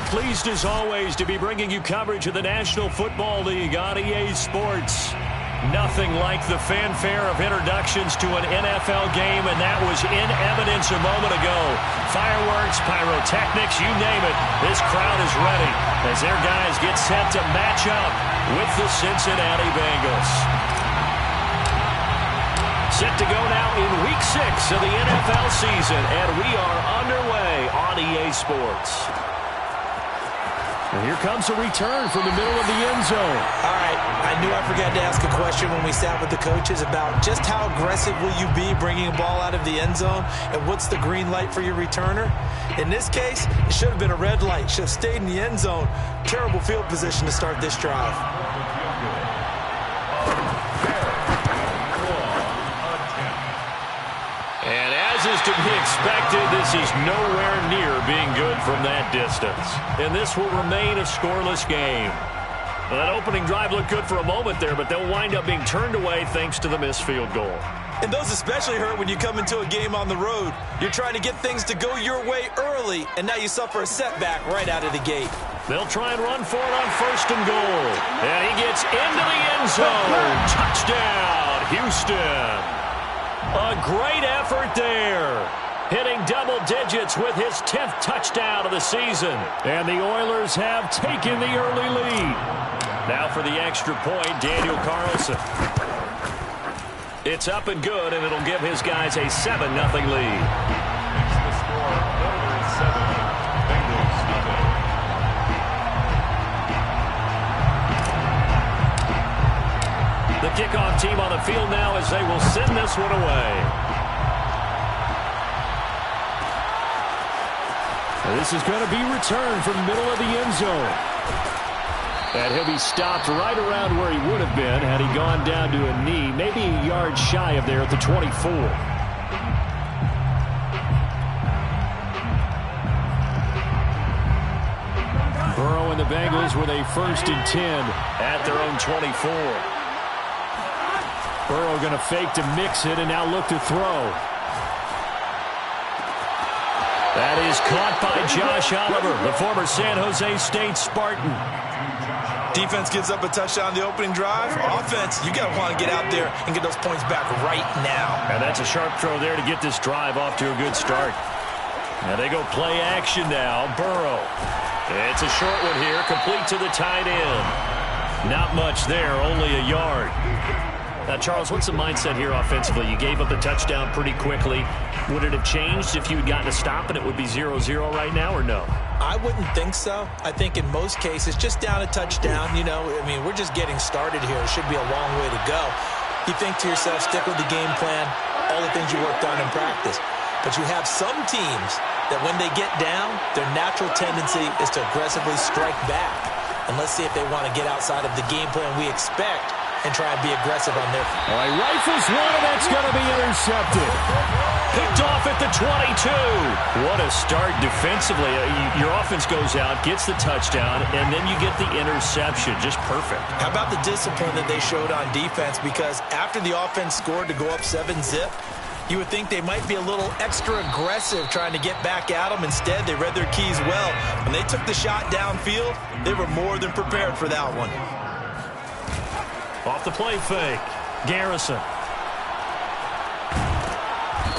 pleased as always to be bringing you coverage of the National Football League on EA Sports. Nothing like the fanfare of introductions to an NFL game, and that was in evidence a moment ago. Fireworks, pyrotechnics, you name it. This crowd is ready as their guys get set to match up with the Cincinnati Bengals. Set to go now in Week 6 of the NFL season, and we are underway on EA Sports. And here comes a return from the middle of the end zone. All right, I knew I forgot to ask a question when we sat with the coaches about just how aggressive will you be bringing a ball out of the end zone, and what's the green light for your returner? In this case, it should have been a red light. Should have stayed in the end zone. Terrible field position to start this drive. And as is to be expected, this is nowhere near being good from that distance. And this will remain a scoreless game. Well, that opening drive looked good for a moment there, but they'll wind up being turned away thanks to the missed field goal. And those especially hurt when you come into a game on the road. You're trying to get things to go your way early, and now you suffer a setback right out of the gate. They'll try and run for it on 1st and goal. And he gets into the end zone. Touchdown, Houston. A great effort there. Hitting double digits with his 10th touchdown of the season. And the Oilers have taken the early lead. Now for the extra point, Daniel Carlson. It's up and good, and it'll give his guys a 7-0 lead. The score, Oilers 7, Bengals nothing. The kickoff team on the field now as they will send this one away. And this is going to be returned from the middle of the end zone. And he'll be stopped right around where he would have been had he gone down to a knee, maybe a yard shy of there at the 24. Burrow and the Bengals with a 1st and 10 at their own 24. Burrow going to fake to mix it and now look to throw. That is caught by Josh Oliver, the former San Jose State Spartan. Defense gives up a touchdown on the opening drive. Offense, you got to want to get out there and get those points back right now. And that's a sharp throw there to get this drive off to a good start. Now they go play action now. Burrow. It's a short one here, complete to the tight end. Not much there, only a yard. Now, Charles, what's the mindset here offensively? You gave up a touchdown pretty quickly. Would it have changed if you had gotten a stop and it would be 0-0 right now, or no? I wouldn't think so. I think in most cases, just down a touchdown, you know, I mean, we're just getting started here. It should be a long way to go. You think to yourself, stick with the game plan, all the things you worked on in practice. But you have some teams that when they get down, their natural tendency is to aggressively strike back. And let's see if they want to get outside of the game plan we expect and try and be aggressive on their... All right, rifles one, and that's going to be intercepted. Picked off at the 22. What a start defensively. Your offense goes out, gets the touchdown, and then you get the interception. Just perfect. How about the discipline that they showed on defense? Because after the offense scored to go up 7-zip, you would think they might be a little extra aggressive trying to get back at them. Instead, they read their keys well. When they took the shot downfield, they were more than prepared for that one. Off the play fake. Garrison.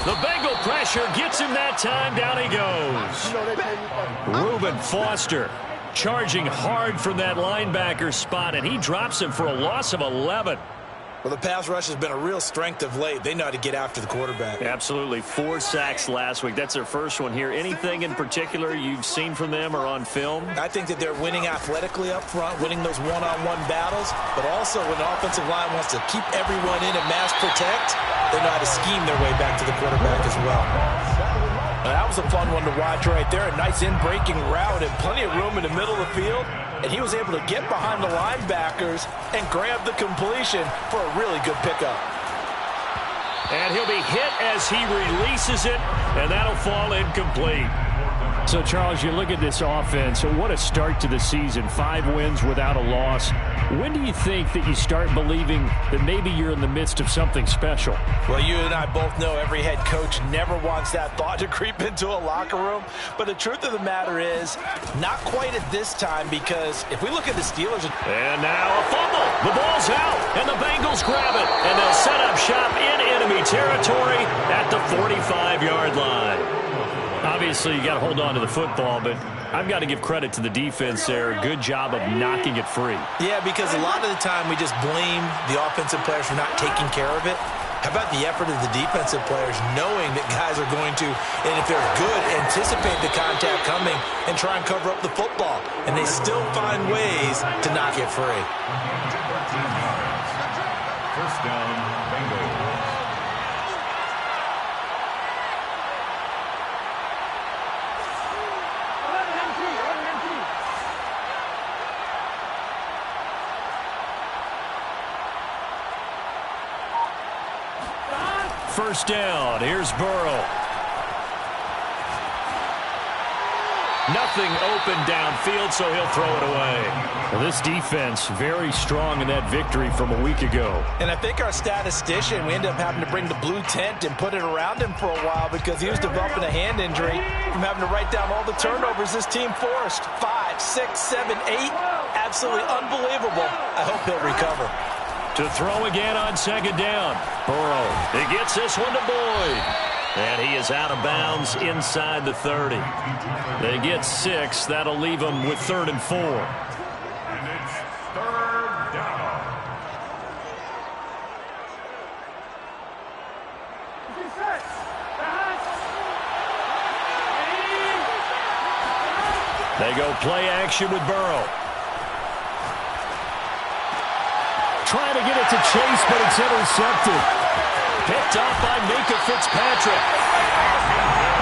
The Bengal pressure gets him that time. Down he goes. Reuben Foster charging hard from that linebacker spot, and he drops him for a loss of 11. Well, the pass rush has been a real strength of late. They know how to get after the quarterback. Absolutely. 4 sacks last week. That's their first one here. Anything in particular you've seen from them or on film? I think that they're winning athletically up front, winning those one-on-one battles, but also when the offensive line wants to keep everyone in and mass protect, they know how to scheme their way back to the quarterback as well. That was a fun one to watch right there. A nice in-breaking route and plenty of room in the middle of the field. And he was able to get behind the linebackers and grab the completion for a really good pickup. And he'll be hit as he releases it, and that'll fall incomplete. So, Charles, you look at this offense, so what a start to the season. 5 wins without a loss. When do you think that you start believing that maybe you're in the midst of something special? Well, you and I both know every head coach never wants that thought to creep into a locker room. But the truth of the matter is, not quite at this time, because if we look at the Steelers... And now a fumble. The ball's out, and the Bengals grab it. And they'll set up shop in enemy territory at the 45-yard line. Obviously, you got to hold on to the football, but I've got to give credit to the defense there. Good job of knocking it free. Yeah, because a lot of the time we just blame the offensive players for not taking care of it. How about the effort of the defensive players knowing that guys are going to, and if they're good, anticipate the contact coming and try and cover up the football. And they still find ways to knock it free. First down, Bengals. First down. Here's Burrow. Nothing open downfield, so he'll throw it away. Well, this defense very strong in that victory from a week ago. And I think our statistician, we ended up having to bring the blue tent and put it around him for a while because he was developing a hand injury from having to write down all the turnovers this team forced. 5, 6, 7, 8. Absolutely unbelievable. I hope he'll recover. To throw again on second down. Burrow. He gets this one to Boyd. And he is out of bounds inside the 30. They get 6. That'll leave them with 3rd and 4. And it's 3rd down. They go play action with Burrow. Trying to get it to Chase, but it's intercepted. Picked off by Minka Fitzpatrick.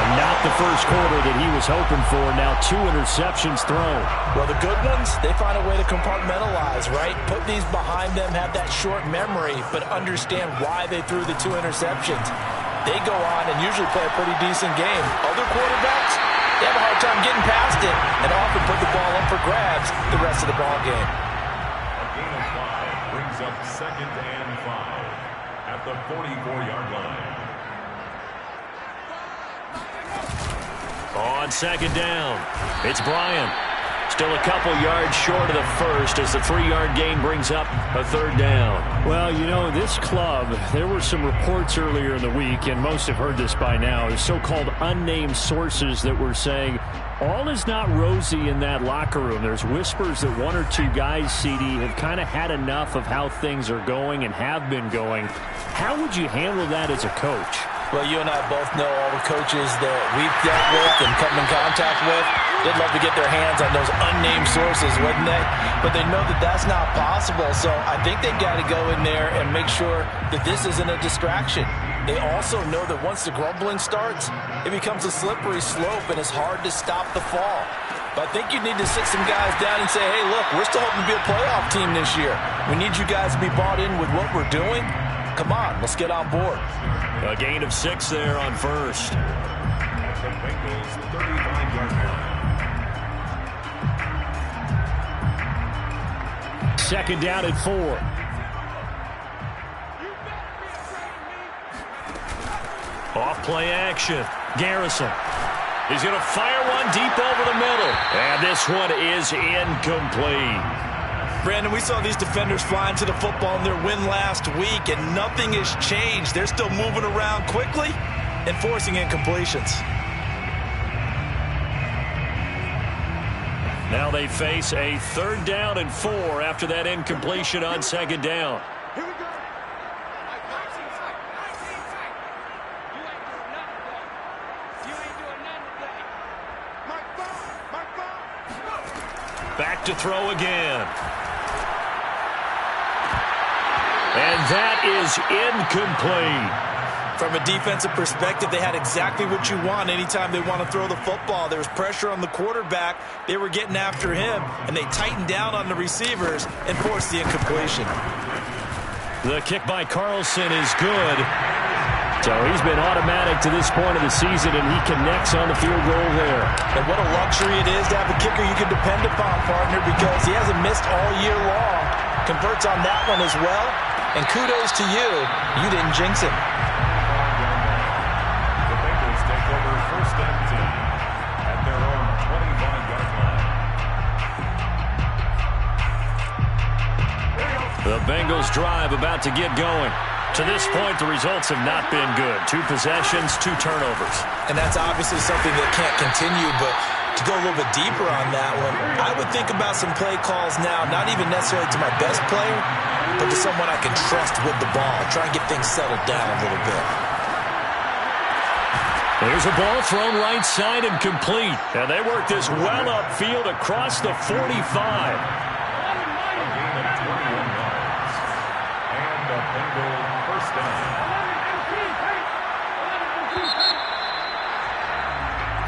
And not the first quarter that he was hoping for. Now 2 interceptions thrown. Well, the good ones, they find a way to compartmentalize, right? Put these behind them, have that short memory, but understand why they threw the 2 interceptions. They go on and usually play a pretty decent game. Other quarterbacks, they have a hard time getting past it and often put the ball up for grabs the rest of the ball game. A gain of 5 brings up 2nd and 5 at the 44-yard line. On second down, it's Bryant. Still a couple yards short of the first as the 3-yard gain brings up a 3rd down. Well, you know, this club, there were some reports earlier in the week, and most have heard this by now, the so-called unnamed sources that were saying all is not rosy in that locker room. There's whispers that 1 or 2 guys, CD, have kind of had enough of how things are going and have been going. How would you handle that as a coach? Well, you and I both know all the coaches that we've dealt with and come in contact with. They'd love to get their hands on those unnamed sources, wouldn't they? But they know that that's not possible, so I think they've got to go in there and make sure that this isn't a distraction. They also know that once the grumbling starts, it becomes a slippery slope and it's hard to stop the fall. But I think you need to sit some guys down and say, hey, look, we're still hoping to be a playoff team this year. We need you guys to be bought in with what we're doing. Come on, let's get on board. A gain of 6 there on first. At the Bengals' 35-yard line. Second down at 4. Off play action. Garrison. He's going to fire one deep over the middle. And this one is incomplete. Brandon, we saw these defenders flying to the football in their win last week, and nothing has changed. They're still moving around quickly and forcing incompletions. Now they face a 3rd down and 4 after that incompletion on second down. Back to throw again. And that is incomplete. From a defensive perspective, they had exactly what you want anytime they want to throw the football. There was pressure on the quarterback. They were getting after him, and they tightened down on the receivers and forced the incompletion. The kick by Carlson is good. So he's been automatic to this point of the season, and he connects on the field goal there. And what a luxury it is to have a kicker you can depend upon, partner, because he hasn't missed all year long. Converts on that one as well. And kudos to you. You didn't jinx him. The Bengals take over first and 10 at their own 25-yard line. The Bengals drive about to get going. To this point, the results have not been good. 2 possessions, 2 turnovers. And that's obviously something that can't continue, but to go a little bit deeper on that one, I would think about some play calls now, not even necessarily to my best player, but to someone I can trust with the ball. Try and get things settled down a little bit. There's a ball thrown right side and complete. And they work this well upfield across the 45. First down.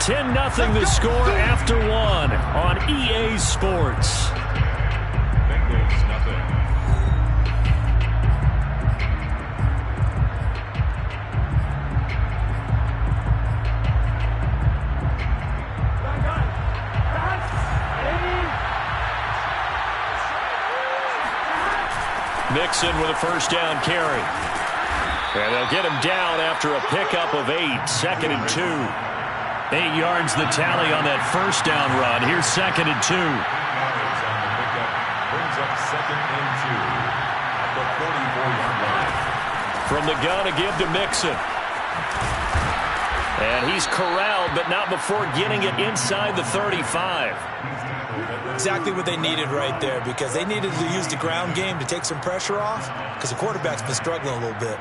10-0 the score after 1 on EA Sports. Bengals nothing. Mixon with a first down carry. And they'll get him down after a pickup of 8. 2nd and 2. 8 yards the tally on that first down run. Here's 2nd and 2. On the pickup brings up 2nd and 2 at the 44-yard line. From the gun, a give to Mixon. And he's corralled, but not before getting it inside the 35. Exactly what they needed right there, because they needed to use the ground game to take some pressure off, because the quarterback's been struggling a little bit.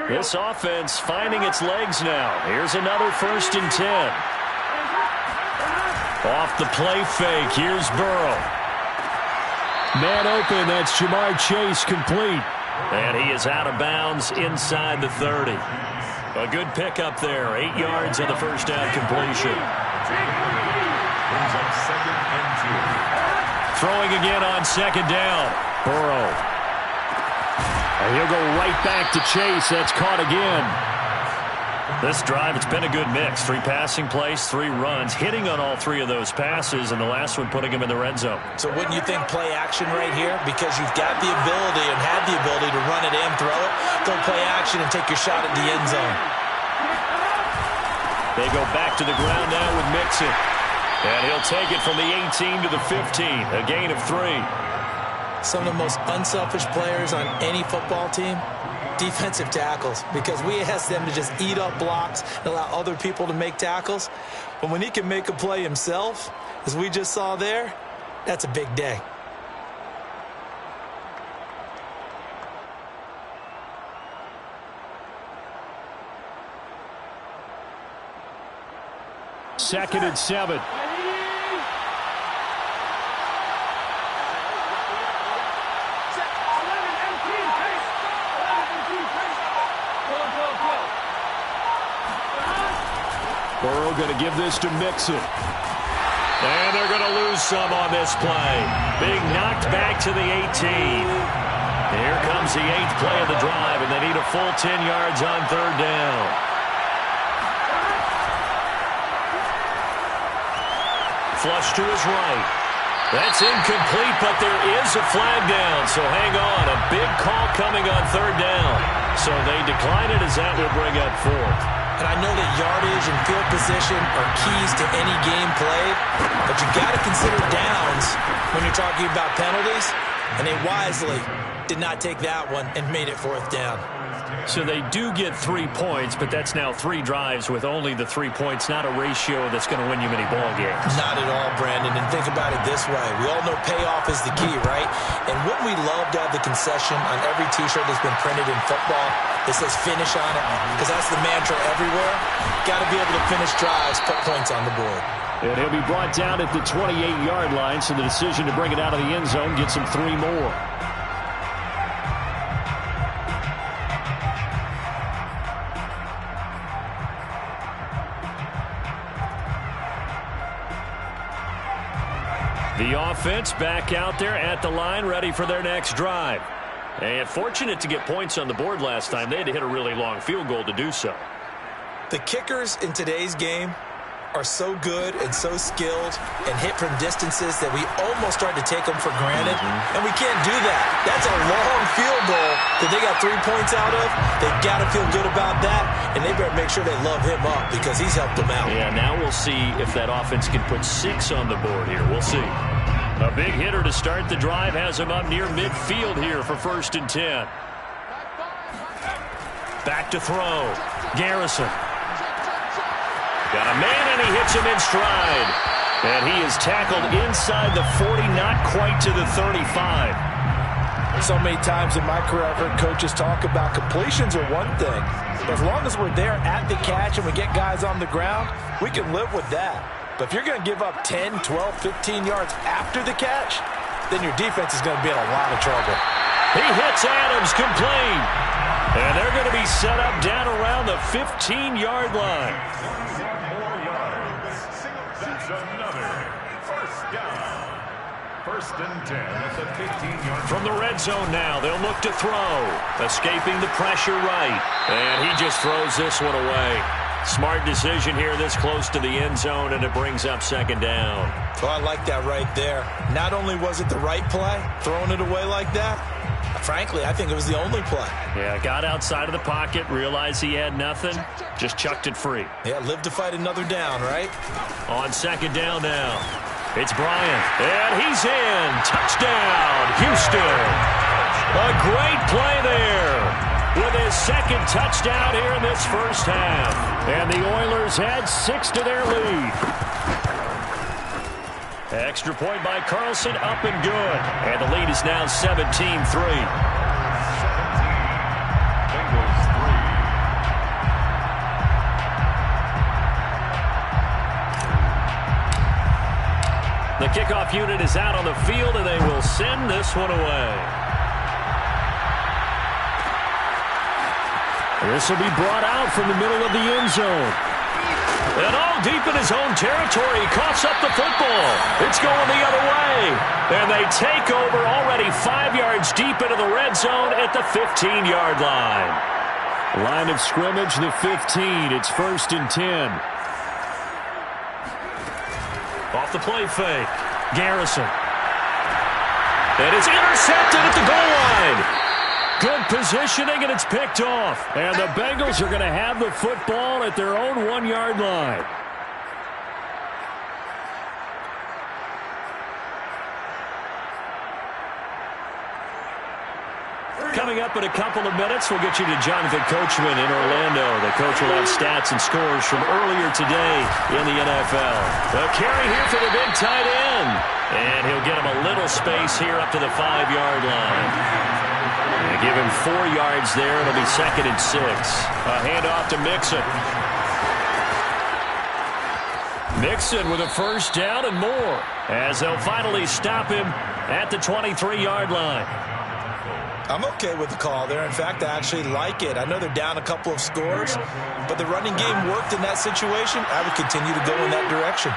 This offense finding its legs now. Here's another 1st and 10. Off the play fake. Here's Burrow. Man open. That's Jamar Chase complete. And he is out of bounds inside the 30. A good pickup there. 8 yards on the first down completion. Brings up 2nd and 2. Throwing again on 2nd down. Burrow. And he'll go right back to Chase. That's caught again. This drive, it's been a good mix. 3 passing plays, 3 runs, hitting on all 3 of those passes, and the last one putting him in the red zone. So wouldn't you think play action right here? Because you've got the ability and had the ability to run it and throw it. Go play action and take your shot at the end zone. They go back to the ground now with Mixon. And he'll take it from the 18 to the 15, a gain of 3. Some of the most unselfish players on any football team, defensive tackles, because we ask them to just eat up blocks and allow other people to make tackles. But when he can make a play himself, as we just saw there, that's a big day. Second and 7. Burrow going to give this to Mixon. And they're going to lose some on this play. Being knocked back to the 18. Here comes the 8th play of the drive, and they need a full 10 yards on 3rd down. Flush to his right. That's incomplete, but there is a flag down, so hang on. A big call coming on 3rd down. So they decline it as that will bring up 4th. And I know that yardage and field position are keys to any game played, but you got to consider downs when you're talking about penalties, and they wisely did not take that one and made it 4th down. So they do get 3 points, but that's now 3 drives with only the 3 points, not a ratio that's going to win you many ball games. Not at all, Brandon, and think about it this way. We all know payoff is the key, right? And wouldn't we love to have the concession on every T-shirt that's been printed in football that says finish on it? Because that's the mantra everywhere. Got to be able to finish drives, put points on the board. And he'll be brought down at the 28-yard line, so the decision to bring it out of the end zone gets him 3 more. The offense back out there at the line, ready for their next drive. And fortunate to get points on the board last time. They had to hit a really long field goal to do so. The kickers in today's game are so good and so skilled and hit from distances that we almost start to take them for granted. And we can't do that. That's a long field goal that they got 3 points out of. They've got to feel good about that, and they better make sure they love him up because he's helped them out. Yeah, now we'll see if that offense can put 6 on the board here. We'll see. A big hitter to start the drive has him up near midfield here for 1st and 10. Back to throw. Garrison. Got a man, and he hits him in stride. And he is tackled inside the 40, not quite to the 35. So many times in my career, I've heard coaches talk about completions are one thing. As long as we're there at the catch and we get guys on the ground, we can live with that. But if you're going to give up 10, 12, 15 yards after the catch, then your defense is going to be in a lot of trouble. He hits Adams complete. And they're going to be set up down around the 15-yard line. That's another first down. 1st and 10 at the 15-yard line. From the red zone now, they'll look to throw. Escaping the pressure right. And he just throws this one away. Smart decision here this close to the end zone, and it brings up 2nd down. Well, I like that right there. Not only was it the right play, throwing it away like that, frankly, I think it was the only play. Yeah, got outside of the pocket, realized he had nothing, just chucked it free. Yeah, live to fight another down, right? On 2nd down now, it's Bryant, and he's in. Touchdown, Houston. A great play there with his 2nd touchdown here in this first half. And the Oilers had 6 to their lead. Extra point by Carlson, up and good. And the lead is now 17-3. 17. Bengals 3. The kickoff unit is out on the field, and they will send this one away. This will be brought out from the middle of the end zone. And all deep in his own territory, he coughs up the football. It's going the other way. And they take over already 5 yards deep into the red zone at the 15-yard line. Line of scrimmage, the 15. It's 1st and 10. Off the play fake. Garrison. And it's intercepted at the goal line. Good positioning, and it's picked off. And the Bengals are going to have the football at their own 1-yard line. Coming up in a couple of minutes, we'll get you to Jonathan Coachman in Orlando. The coach will have stats and scores from earlier today in the NFL. The carry here for the big tight end. And he'll get him a little space here up to the 5-yard line. And give him 4 yards there. It'll be 2nd and 6. A handoff to Mixon. Mixon with a 1st down and more, as they'll finally stop him at the 23-yard line. I'm okay with the call there. In fact, I actually like it. I know they're down a couple of scores, but the running game worked in that situation. I would continue to go in that direction.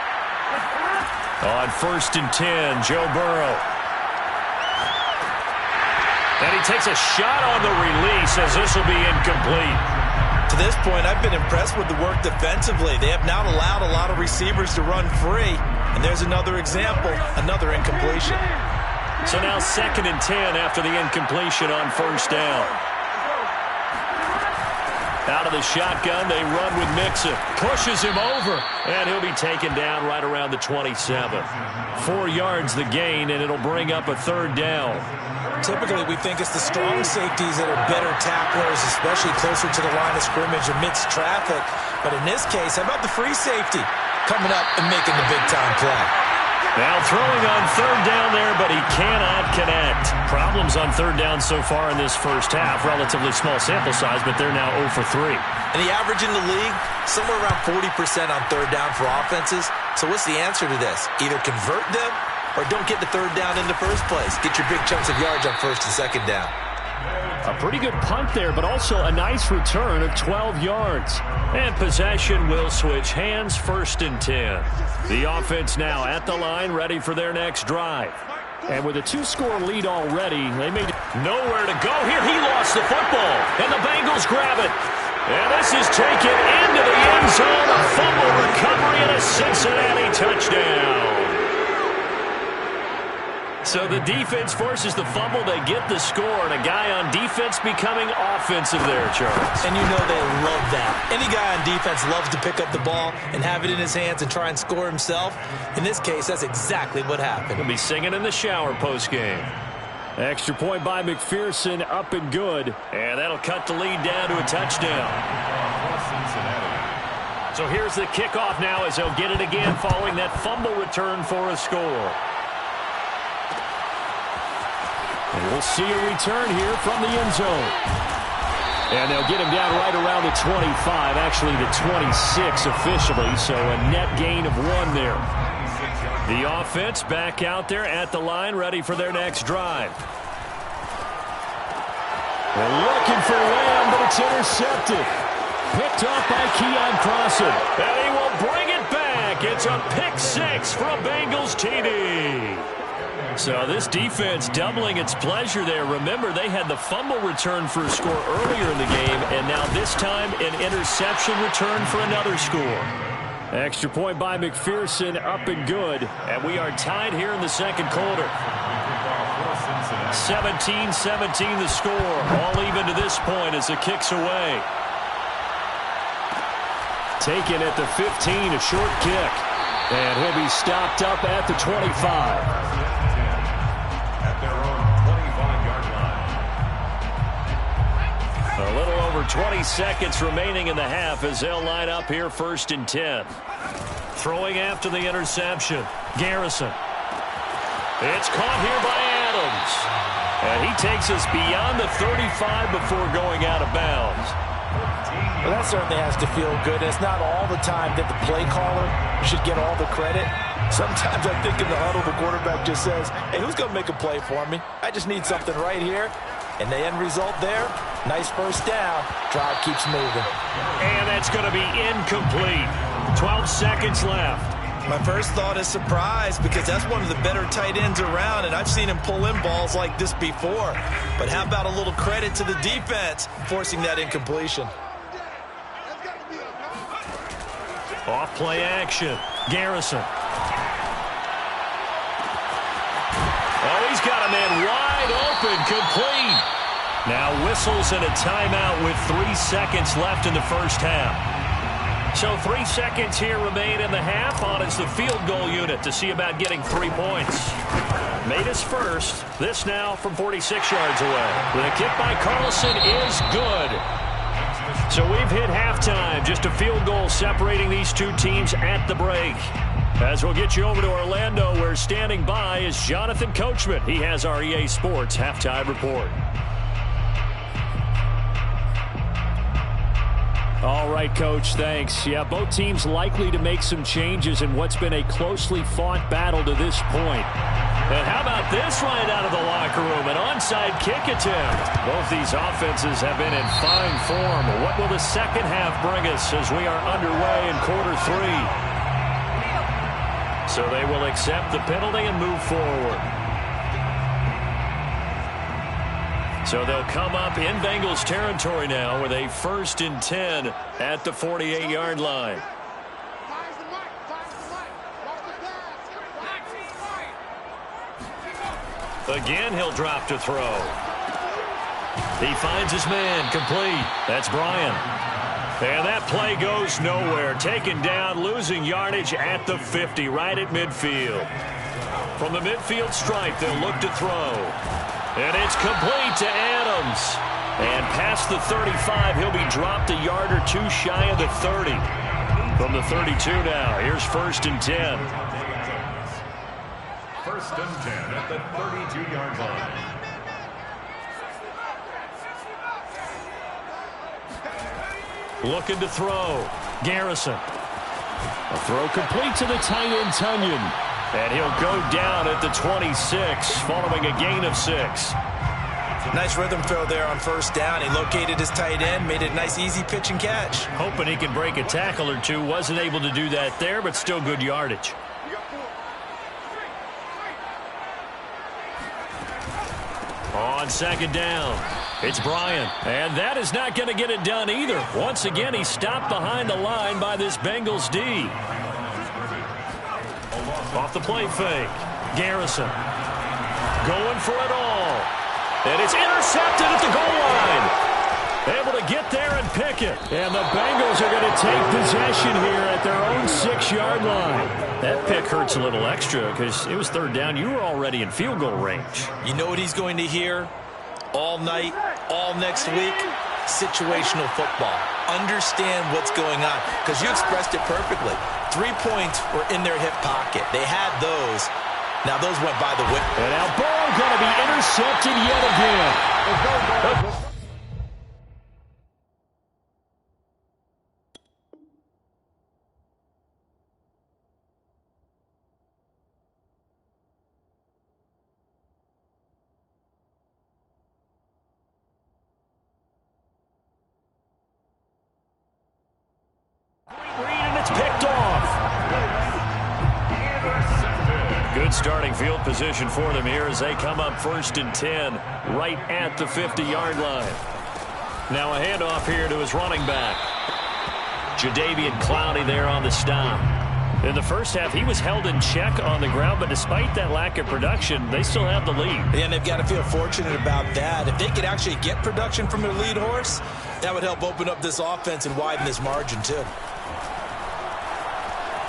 On 1st and 10, Joe Burrow. And he takes a shot on the release, as this will be incomplete. To this point, I've been impressed with the work defensively. They have not allowed a lot of receivers to run free. And there's another example, another incompletion. So now 2nd and 10 after the incompletion on 1st down. Out of the shotgun, they run with Mixon. Pushes him over, and he'll be taken down right around the 27. 4 yards the gain, and it'll bring up a 3rd down. Typically, we think it's the strong safeties that are better tacklers, especially closer to the line of scrimmage amidst traffic. But in this case, how about the free safety coming up and making the big-time play? Now throwing on 3rd down there, but he cannot connect. Problems on 3rd down so far in this first half. Relatively small sample size, but they're now 0 for 3. And the average in the league, somewhere around 40% on 3rd down for offenses. So what's the answer to this? Either convert them or don't get the third down in the first place. Get your big chunks of yards on first and second down. A pretty good punt there, but also a nice return of 12 yards. And possession will switch hands, 1st and 10. The offense now at the line, ready for their next drive. And with a 2-score lead already, they made nowhere to go here. He lost the football, and the Bengals grab it. And this is taken into the end zone. A fumble recovery and a Cincinnati touchdown. So the defense forces the fumble. They get the score, and a guy on defense becoming offensive there, Charles. And you know they love that. Any guy on defense loves to pick up the ball and have it in his hands and try and score himself. In this case, that's exactly what happened. He'll be singing in the shower postgame. Extra point by McPherson, up and good. And that'll cut the lead down to a touchdown. So here's the kickoff now as they'll get it again following that fumble return for a score. And we'll see a return here from the end zone. And they'll get him down right around the 25, actually the 26 officially, so a net gain of 1 there. The offense back out there at the line, ready for their next drive. They're looking for Lamb, but it's intercepted. Picked off by Keon Crossan. And he will bring it back. It's a pick 6 for a Bengals TD. So this defense doubling its pleasure there. Remember, they had the fumble return for a score earlier in the game, and now this time an interception return for another score. Extra point by McPherson, up and good. And we are tied here in the second quarter. 17-17 the score. All even to this point as the kick's away. Taken at the 15, a short kick. And he'll be stopped up at the 25. A little over 20 seconds remaining in the half as they'll line up here 1st and 10. Throwing after the interception. Garrison. It's caught here by Adams. And he takes us beyond the 35 before going out of bounds. Well, that certainly has to feel good. It's not all the time that the play caller should get all the credit. Sometimes I think in the huddle, the quarterback just says, hey, who's going to make a play for me? I just need something right here. And the end result there, nice first down. Drive keeps moving. And that's going to be incomplete. 12 seconds left. My first thought is surprise because that's one of the better tight ends around, and I've seen him pull in balls like this before. But how about a little credit to the defense forcing that incompletion? Off play action. Garrison. Oh, he's got a man wide open, complete. Now whistles and a timeout with 3 seconds left in the first half. So 3 seconds here remain in the half on as the field goal unit to see about getting 3 points. Made his first. This now from 46 yards away. The kick by Carlson is good. So we've hit halftime. Just a field goal separating these two teams at the break. As we'll get you over to Orlando, where standing by is Jonathan Coachman. He has our EA Sports halftime report. All right, Coach, thanks. Yeah, both teams likely to make some changes in what's been a closely fought battle to this point. And how about this right out of the locker room? An onside kick attempt. Both these offenses have been in fine form. What will the second half bring us as we are underway in quarter 3? So they will accept the penalty and move forward. So they'll come up in Bengals territory now with a 1st and 10 at the 48-yard line. Again, he'll drop to throw. He finds his man, complete. That's Bryan. And that play goes nowhere. Taken down, losing yardage at the 50, right at midfield. From the midfield stripe, they'll look to throw. And it's complete to Adams. And past the 35, he'll be dropped a yard or two shy of the 30. From the 32 now, here's 1st and 10. 1st and 10 at the 32-yard line. Looking to throw. Garrison. A throw complete to the tight end, Tunyon. And he'll go down at the 26 following a gain of 6. Nice rhythm throw there on first down. He located his tight end, made it a nice, easy pitch and catch. Hoping he can break a tackle or two. Wasn't able to do that there, but still good yardage. On second down, it's Bryant. And that is not going to get it done either. Once again, he's stopped behind the line by this Bengals D. Off the play fake. Garrison going for it all. And it's intercepted at the goal line. Able to get there and pick it. And the Bengals are going to take possession here at their own 6-yard line. That pick hurts a little extra because it was third down. You were already in field goal range. You know what he's going to hear all night, all next week? Situational football. Understand what's going on, because you expressed it perfectly. 3 points were in their hip pocket. They had those. Now those went by the whip. And now Burrow going to be intercepted yet again. Good starting field position for them here as they come up 1st and 10 right at the 50-yard line. Now a handoff here to his running back. Jadeveon Clowney there on the stop. In the first half, he was held in check on the ground, but despite that lack of production, they still have the lead. And they've got to feel fortunate about that. If they could actually get production from their lead horse, that would help open up this offense and widen this margin too.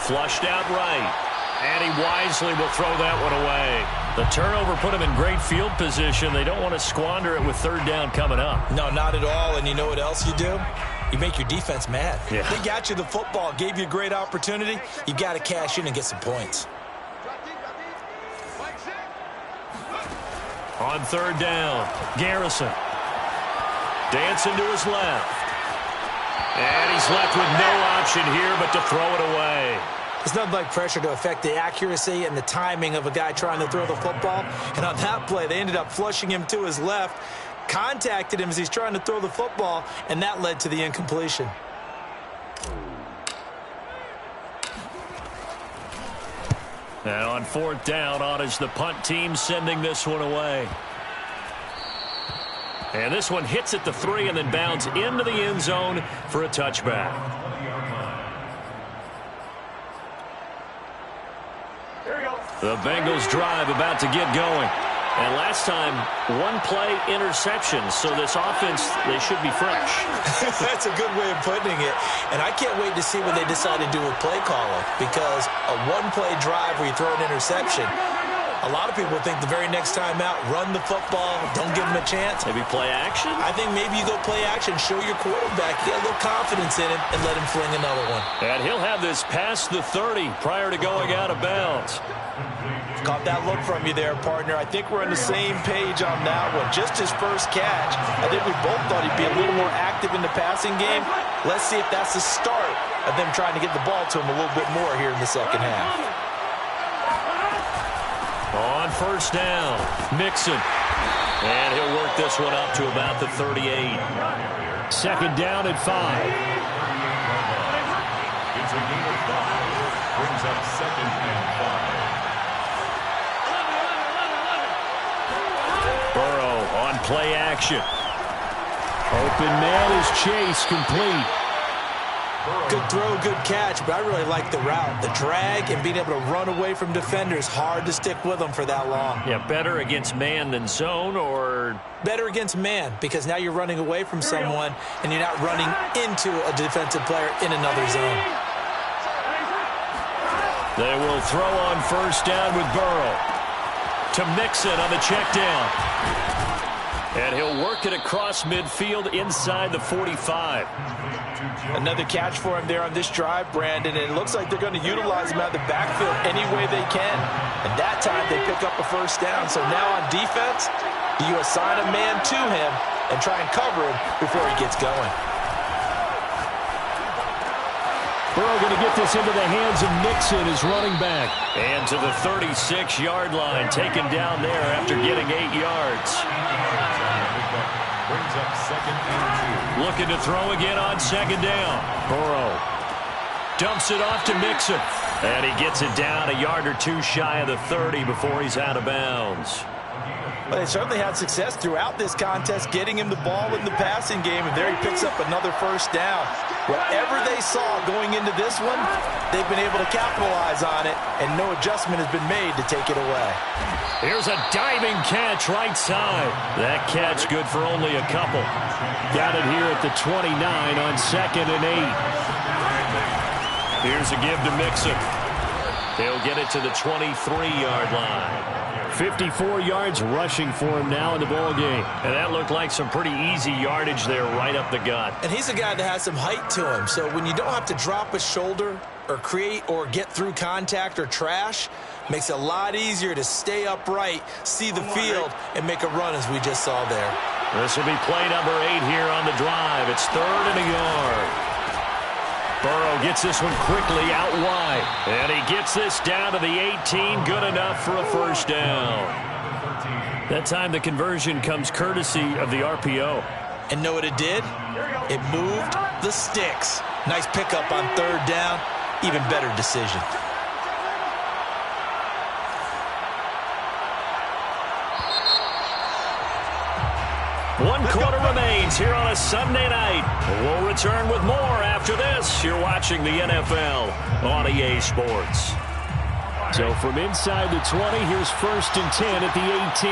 Flushed out right. And he wisely will throw that one away. The turnover put him in great field position. They don't want to squander it with third down coming up. No, not at all. And you know what else you do? You make your defense mad. Yeah. They got you the football, gave you a great opportunity. You've got to cash in and get some points. On third down, Garrison. Dancing to his left. And he's left with no option here but to throw it away. It's nothing like pressure to affect the accuracy and the timing of a guy trying to throw the football. And on that play, they ended up flushing him to his left, contacted him as he's trying to throw the football, and that led to the incompletion. And on fourth down, on is the punt team sending this one away. And this one hits at the 3 and then bounds into the end zone for a touchback. The Bengals drive about to get going. And last time, one play interception. So this offense, they should be fresh. That's a good way of putting it. And I can't wait to see what they decide to do with play calling. Because a one-play drive where you throw an interception, a lot of people think the very next time out, run the football, don't give them a chance. Maybe play action? I think maybe you go play action, show your quarterback, get a little confidence in him, and let him fling another one. And he'll have this past the 30 prior to going out of bounds. Caught that look from you there, partner. I think we're on the same page on that one. Just his first catch. I think we both thought he'd be a little more active in the passing game. Let's see if that's the start of them trying to get the ball to him a little bit more here in the second half. On first down, Mixon. And he'll work this one up to about the 38. Second down at 5. It's a gain of 5. Brings up 2nd and 5. Burrow on play action. Open man is Chase, complete. Good throw, good catch, but I really like the route. The drag and being able to run away from defenders, hard to stick with them for that long. Yeah, better against man than zone, or? Better against man, because now you're running away from someone and you're not running into a defensive player in another zone. They will throw on first down with Burrow. To Mixon on the check down. And he'll work it across midfield inside the 45. Another catch for him there on this drive, Brandon, and it looks like they're going to utilize him out of the backfield any way they can. And that time they pick up a first down. So now on defense, you assign a man to him and try and cover him before he gets going. Burrow going to get this into the hands of Mixon, his running back. And to the 36-yard line, taken down there after getting 8 yards. Brings up 2nd and 2. Looking to throw again on 2nd down. Burrow dumps it off to Mixon. And he gets it down a yard or two shy of the 30 before he's out of bounds. Well, they certainly had success throughout this contest, getting him the ball in the passing game, and there he picks up another first down. Whatever they saw going into this one, they've been able to capitalize on it, and no adjustment has been made to take it away. Here's a diving catch right side. That catch good for only a couple. Got it here at the 29 on 2nd and 8. Here's a give to Mixon. He'll get it to the 23-yard line. 54 yards rushing for him now in the ball game. And that looked like some pretty easy yardage there right up the gut. And he's a guy that has some height to him, so when you don't have to drop a shoulder or create or get through contact or trash, makes it a lot easier to stay upright, see the field, and make a run as we just saw there. This will be play number 8 here on the drive. It's 3rd and a yard. Burrow gets this one quickly out wide. And he gets this down to the 18. Good enough for a first down. That time the conversion comes courtesy of the RPO. And know what it did? It moved the sticks. Nice pickup on 3rd down. Even better decision. One quarter remains here on a Sunday night. We'll return with more after this. You're watching the NFL on EA Sports. So from inside the 20, here's 1st and 10 at the 18.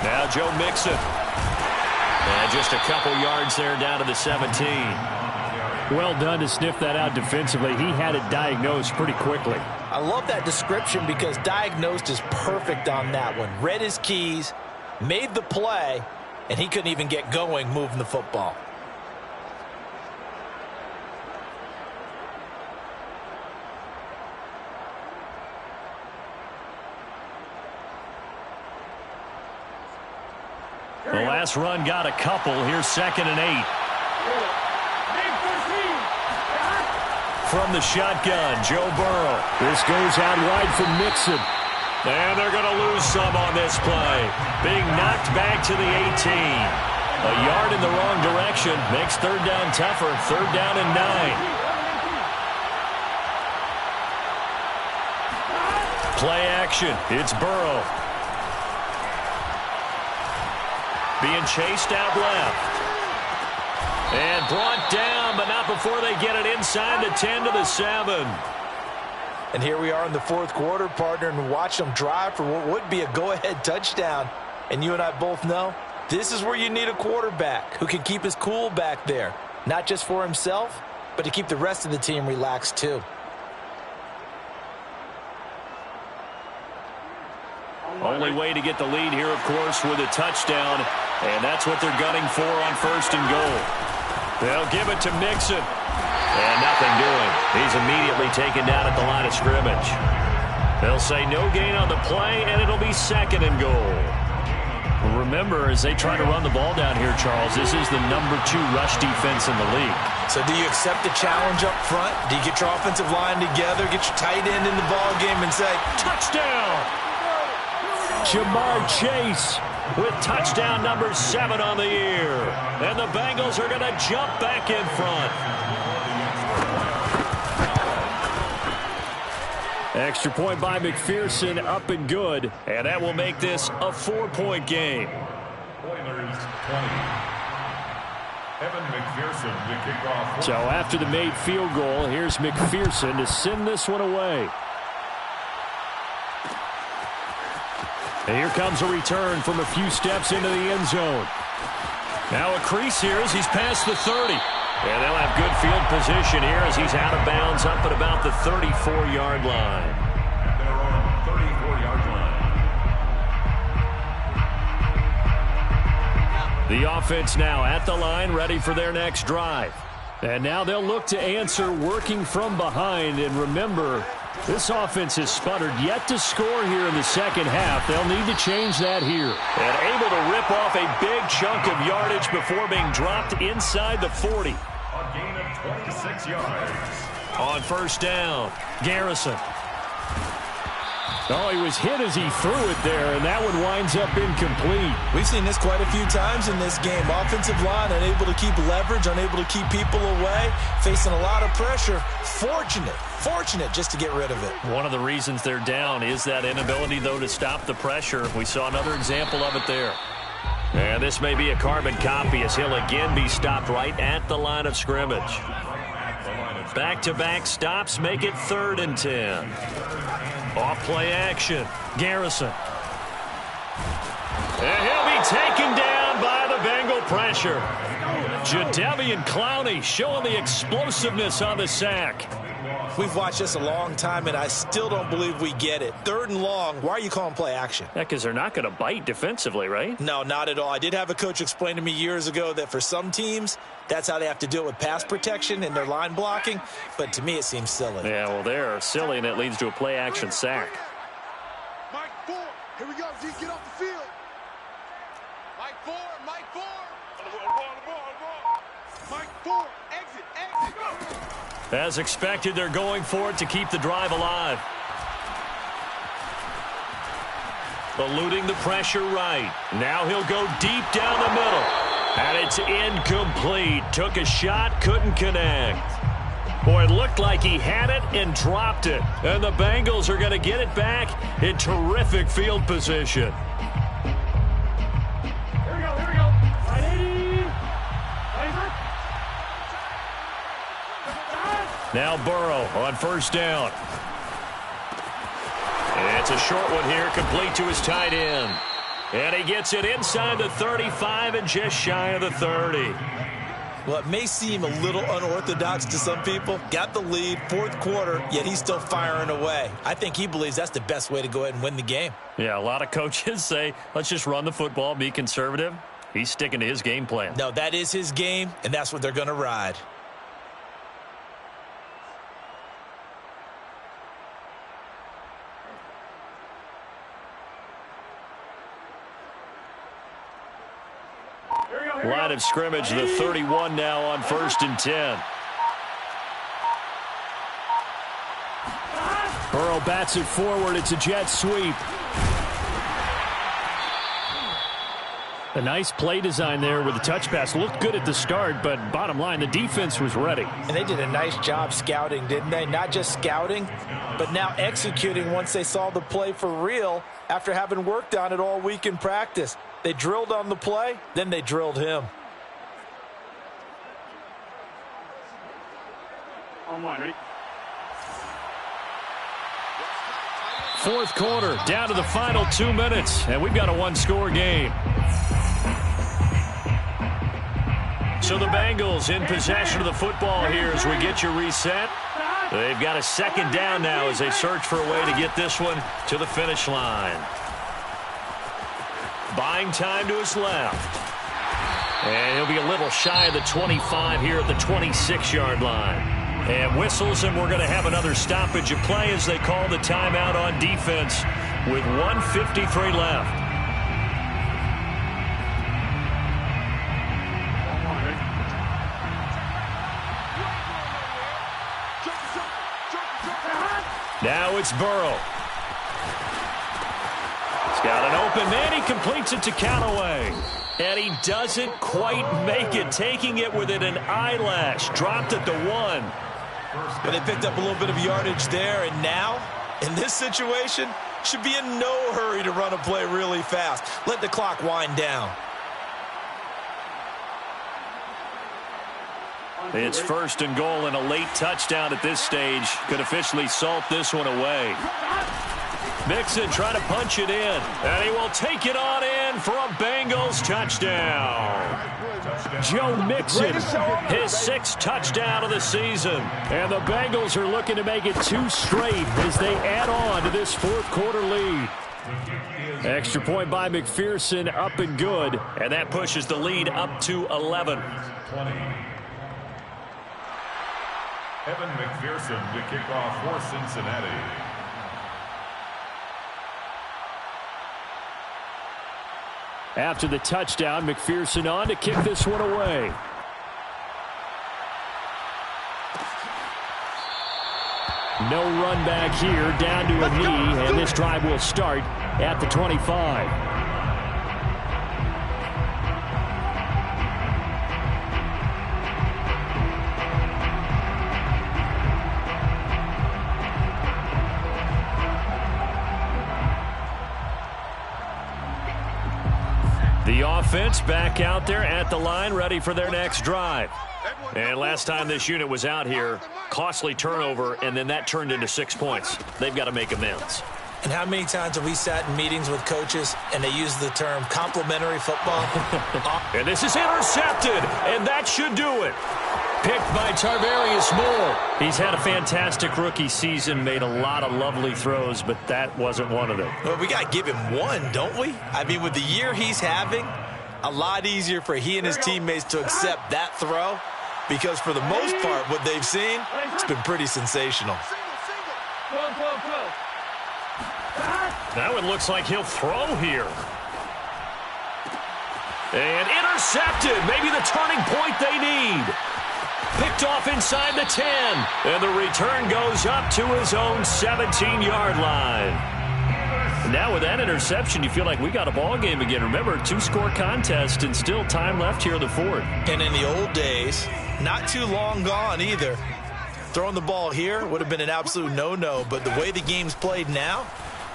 Now Joe Mixon. And just a couple yards there down to the 17. Well done to sniff that out defensively. He had it diagnosed pretty quickly. I love that description because diagnosed is perfect on that one. Read his keys, made the play, and he couldn't even get going moving the football. The last run got a couple. Here's 2nd and 8. From the shotgun, Joe Burrow. This goes out wide for Mixon. And they're going to lose some on this play. Being knocked back to the 18. A yard in the wrong direction makes 3rd down tougher. 3rd down and 9. Play action. It's Burrow. Being chased out left. And brought down, but not before they get it inside the 10 to the 7. And here we are in the 4th quarter, partner, and watch them drive for what would be a go-ahead touchdown. And you and I both know this is where you need a quarterback who can keep his cool back there. Not just for himself, but to keep the rest of the team relaxed too. Only way to get the lead here, of course, with a touchdown. And that's what they're gunning for on 1st and goal. They'll give it to Mixon. And nothing doing. He's immediately taken down at the line of scrimmage. They'll say no gain on the play, and it'll be 2nd and goal. Remember, as they try to run the ball down here, Charles, this is the number 2 rush defense in the league. So do you accept the challenge up front? Do you get your offensive line together, get your tight end in the ball game, and say, touchdown? Jamar Chase with touchdown number 7 on the year. And the Bengals are going to jump back in front. Extra point by McPherson, up and good. And that will make this a 4-point game. Oilers 20. Evan McPherson to kick off. So after the made field goal, here's McPherson to send this one away. And here comes a return from a few steps into the end zone. Now a crease here as he's past the 30. And they'll have good field position here as he's out of bounds up at about the 34-yard line. They're on 34-yard line. The offense now at the line, ready for their next drive. And now they'll look to answer working from behind. And remember, this offense has sputtered yet to score here in the second half. They'll need to change that here. And able to rip off a big chunk of yardage before being dropped inside the 40. A gain of 26 yards. On first down, Garrison. Oh, he was hit as he threw it there, and that one winds up incomplete. We've seen this quite a few times in this game. Offensive line unable to keep leverage, unable to keep people away, facing a lot of pressure. Fortunate just to get rid of it. One of the reasons they're down is that inability, though, to stop the pressure. We saw another example of it there. And this may be a carbon copy as he'll again be stopped right at the line of scrimmage. Back-to-back stops make it 3rd and 10. Off play action, Garrison. And he'll be taken down by the Bengal pressure. Jadeveon Clowney showing the explosiveness on the sack. We've watched this a long time, and I still don't believe we get it. 3rd and long, why are you calling play action? Yeah, because they're not going to bite defensively, right? No, not at all. I did have a coach explain to me years ago that for some teams, that's how they have to deal with pass protection and their line blocking. But to me, it seems silly. Yeah, well, they're silly, and it leads to a play action sack. Mike 4, here we go, G, get off the field. Mike 4, Mike 4. Mike 4, exit. As expected, they're going for it to keep the drive alive. Eluding the pressure right. Now he'll go deep down the middle. And it's incomplete. Took a shot, couldn't connect. Boy, it looked like he had it and dropped it. And the Bengals are going to get it back in terrific field position. Here we go. 180. Now Burrow on first down. It's a short one here, complete to his tight end. And he gets it inside the 35 and just shy of the 30. Well, it may seem a little unorthodox to some people. Got the lead, 4th quarter, yet he's still firing away. I think he believes that's the best way to go ahead and win the game. Yeah, a lot of coaches say, let's just run the football, be conservative. He's sticking to his game plan. No, that is his game, and that's what they're going to ride. Line of scrimmage, the 31 now on 1st and 10. Burrow bats it forward. It's a jet sweep. A nice play design there with the touch pass. Looked good at the start, but bottom line, the defense was ready. And they did a nice job scouting, didn't they? Not just scouting, but now executing once they saw the play for real after having worked on it all week in practice. They drilled on the play, then they drilled him. Fourth quarter, down to the final 2 minutes, and we've got a one-score game. So the Bengals in possession of the football here as we get you reset. They've got a 2nd down now as they search for a way to get this one to the finish line. Buying time to his left. And he'll be a little shy of the 25 here at the 26-yard line. And whistles, and we're going to have another stoppage of play as they call the timeout on defense with 1:53 left. Now it's Burrow. He's got an open man. He completes it to Callaway. And he doesn't quite make it, taking it within an eyelash. Dropped at the 1. But they picked up a little bit of yardage there, and now, in this situation, should be in no hurry to run a play really fast. Let the clock wind down. It's 1st and goal, and a late touchdown at this stage could officially salt this one away. Mixon trying to punch it in, and he will take it on in for a Bengals touchdown. Joe Mixon, his 6th touchdown of the season. And the Bengals are looking to make it 2 straight as they add on to this 4th quarter lead. Extra point by McPherson, up and good. And that pushes the lead up to 11. 20. Evan McPherson to kick off for Cincinnati. After the touchdown, McPherson on to kick this one away. No run back here, down to a knee, and this drive will start at the 25. The offense back out there at the line, ready for their next drive. And last time this unit was out here, costly turnover, and then that turned into 6 points. They've got to make amends. And how many times have we sat in meetings with coaches and they use the term complementary football? And this is intercepted, and that should do it. Picked by Tarvarius Moore. He's had a fantastic rookie season, made a lot of lovely throws, but that wasn't one of them. Well, we got to give him one, don't we? I mean, with the year he's having, a lot easier for he and his teammates to accept that throw, because for the most part, what they've seen, it's been pretty sensational. Now it looks like he'll throw here. And intercepted. Maybe the turning point they need. Picked off inside the 10. And the return goes up to his own 17-yard line. Now with that interception, you feel like we got a ball game again. Remember, 2-score contest and still time left here in the fourth. And in the old days, not too long gone either, throwing the ball here would have been an absolute no-no. But the way the game's played now,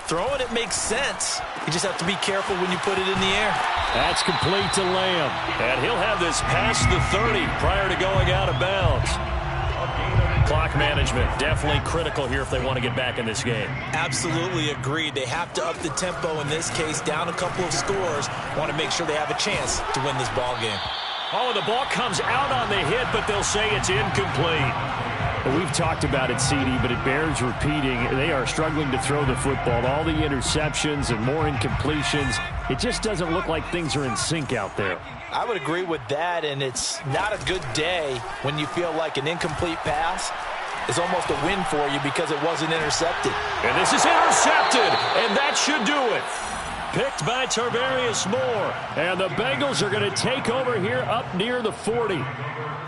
throwing it makes sense. You just have to be careful when you put it in the air. That's complete to Lamb. And he'll have this past the 30 prior to going out of bounds. Clock management, definitely critical here if they want to get back in this game. Absolutely agreed. They have to up the tempo in this case, down a couple of scores. Want to make sure they have a chance to win this ball game. Oh, the ball comes out on the hit, but they'll say it's incomplete. We've talked about it, CD, but it bears repeating. They are struggling to throw the football. All the interceptions and more incompletions. It just doesn't look like things are in sync out there. I would agree with that, and it's not a good day when you feel like an incomplete pass is almost a win for you because it wasn't intercepted. And this is intercepted, and that should do it. Picked by Tarvarius Moore. And the Bengals are going to take over here up near the 40.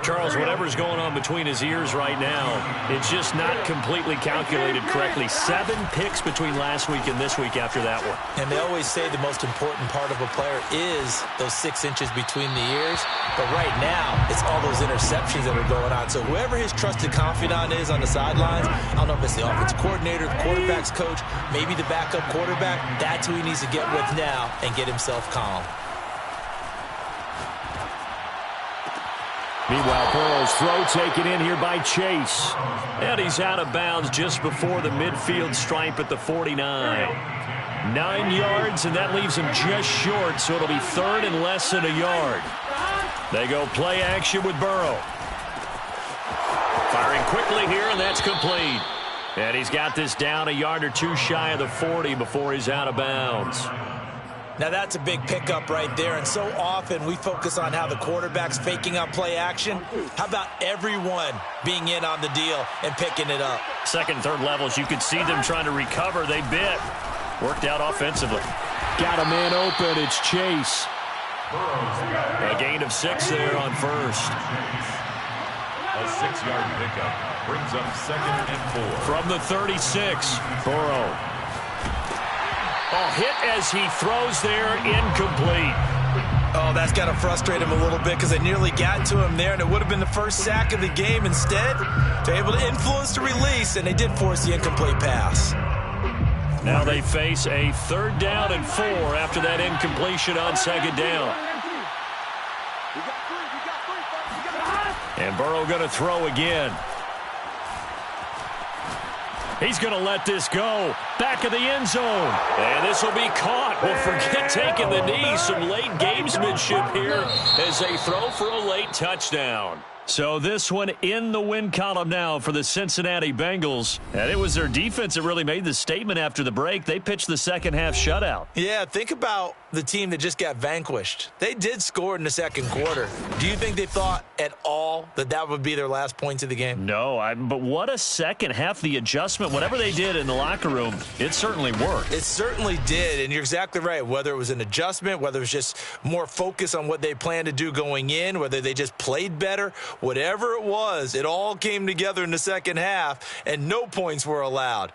Charles, whatever's going on between his ears right now, it's just not completely calculated correctly. 7 picks between last week and this week after that one. And they always say the most important part of a player is those 6 inches between the ears. But right now, it's all those interceptions that are going on. So whoever his trusted confidant is on the sidelines, I don't know if it's the offensive coordinator, the quarterback's coach, maybe the backup quarterback, that's who he needs to get with now and get himself calm. Meanwhile, Burrow's throw taken in here by Chase. And he's out of bounds just before the midfield stripe at the 49. 9 yards, and that leaves him just short, so it'll be third and less than a yard. They go play action with Burrow. Firing quickly here, and that's complete. And he's got this down a yard or two shy of the 40 before he's out of bounds. Now that's a big pickup right there, and so often we focus on how the quarterback's faking up play action. How about everyone being in on the deal and picking it up? Second and third levels, you could see them trying to recover. They bit. Worked out offensively. Got a man open. It's Chase. A gain of 6 there on first. A 6-yard pickup brings up 2nd and 4. From the 36, Burrow. Oh, hit as he throws there, incomplete. Oh, that's got to frustrate him a little bit because they nearly got to him there, and it would have been the first sack of the game. Instead, they're able to influence the release, and they did force the incomplete pass. Now they face a 3rd down and 4 after that incompletion on 2nd down. And Burrow going to throw again. He's going to let this go. Back of the end zone. And this will be caught. Well, forget taking the knee. Some late gamesmanship here as they throw for a late touchdown. So this one in the win column now for the Cincinnati Bengals. And it was their defense that really made the statement after the break. They pitched the second half shutout. Yeah, think about the team that just got vanquished. They did score in the second quarter. Do you think they thought at all that that would be their last points of the game? No, but what a second half. The adjustment, whatever they did in the locker room, It certainly worked. It certainly did, and you're exactly right. Whether it was an adjustment, whether it was just more focus on what they planned to do going in, whether they just played better, whatever it was, it all came together in the second half, and no points were allowed.